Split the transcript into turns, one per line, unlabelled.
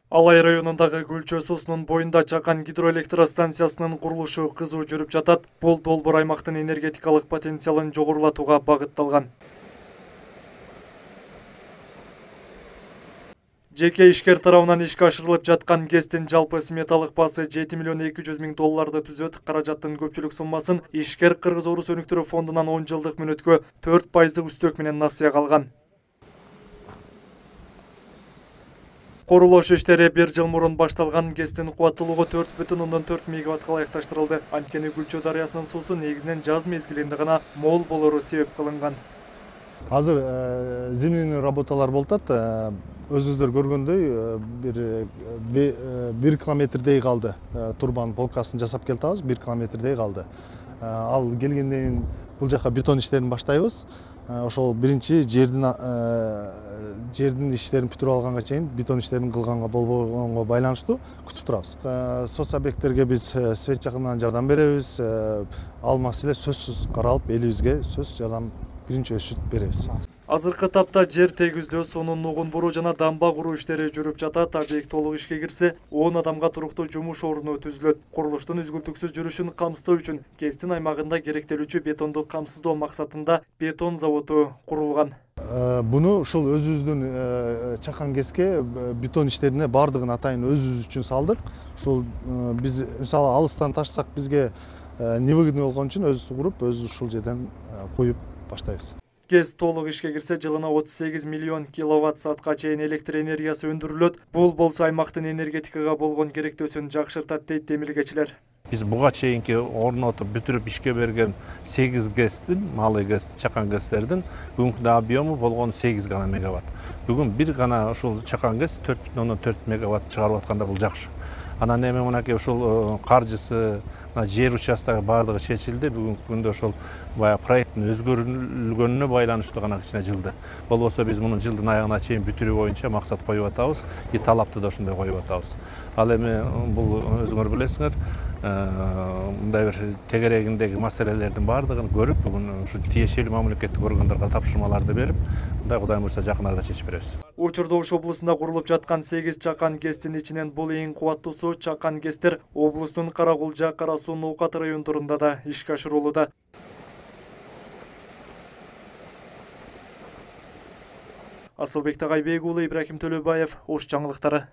Алай районундагы Гүлчө суусунун боюнда Чакан гидроэлектростанциясынын курулушу кызуу жүрүп жатат. Бул долбоор аймактын энергетикалык потенциалын жогорулатууга багытталган. Жеке ишкер тарабынан ишке ашырылып жаткан ГЭСтин жалпы сметалык баасы 7 миллион 200 миң долларды түзөт. Каражаттын көпчүлүк суммасын ишкер Кыргыз Орус өнүктүрүү фондунан 10 жылдык мүнөткө 4% үстөк менен насыяга алган. Курулуш иштери 1 жыл мурун башталган. ГЭСтин кубаттуулугу 4,4 мегаваттка ылайыкташтырылды. Анткени Гүлчө дарыясынын суусу негизинен жаз мезгилинде гана мол болору себеп кылынган.
Азыр зимний работалар болуп атат. Өзүңүздөр көргөндөй бир километрдей калды. Турбанын полкасын жасап келатабыз, 1 километрдей калды. Ал келгенден кийин бул жака бетон иштерин баштайбыз. Ошол биринчи жердин иштерин бүтүрүп алганга чейин бетон иштерин кылганга болбогонго байланыштуу күтүп турабыз. Соц объекттерге биз свет жагынан жардам беребиз. Ал маселе сөзсүз каралып, элибизге сөзсүз жардам биринчи өчүрүп беребиз.
Азыркы тапта жер тегиздөө, суунун нугун буруу жана дамба куруу иштери жүрүп жатат. Объект толук ишке кирсе, 10 адамга туруктуу жумуш орну түзүлөт. Курулуштун үзгүлтүксүз жүрүшүн камсыздоо үчүн ГЭСтин аймагында керектелүүчү бетонду камсыздоо максатында бетон заводу курулган.
Буну ушул өзүбүздүн Чакан ГЭСке бетон иштерине бардыгын атайын өзүбүз үчүн салдык. Ушул биз мисалы алыстан ташсак бизге невыгодный болгон үчүн өзүбүз куруп, өзүбүз ушул жерден коюп баштайбыз.
ГЭС толук ишке кирсе, жылына 38 миллион киловатт саатка чейин электр энергиясы өндүрүлөт. Бул болсо аймактын энергетикага болгон керектөөсүн жакшыртат дейт демилгечилер.
Биз буга чейинки орнотуп бүтүрүп ишке берген 8 ГЭСтин, малый ГЭС, Чакан ГЭСтердин бүгүнкү объему болгон 8 гана мегаватт. Бүгүн бир гана ушул Чакан ГЭС 4,4 мегаватт чыгарып атканда бул жакшы. Анан эми мынакей ушул каржысы, жер участогу бардыгы чечилди. Бүгүнкү күндө ошол баягы проекттин өзгөрүлгөнүнө байланыштуу гана кичине жылды. Болбосо биз муну жылдын аягына чейин бүтүрүү боюнча максат коюп атабыз, талапты да ошондой коюп атабыз. Ал эми бул өзүңөр билесиңер, мындай бир тегерегиндеги маселелердин бардыгын көрүп, бүгүн ушу тиешелүү мамлекеттик органдарга тапшырмаларды берип, мындай Кудай буйрса жакын арада чечип беребиз.
Учурда Ош облусунда курулуп жаткан 8 Чакан ГЭСтин ичинен бул эң кубаттуусу. Чакан ГЭСтер облустун Каракулжа, Кара Суу, Ноокат райондорунда да ишке ашырылууда. Асылбек Тагайбек уулу, Ибрахим Төлөбаев, Ош жаңылыктары.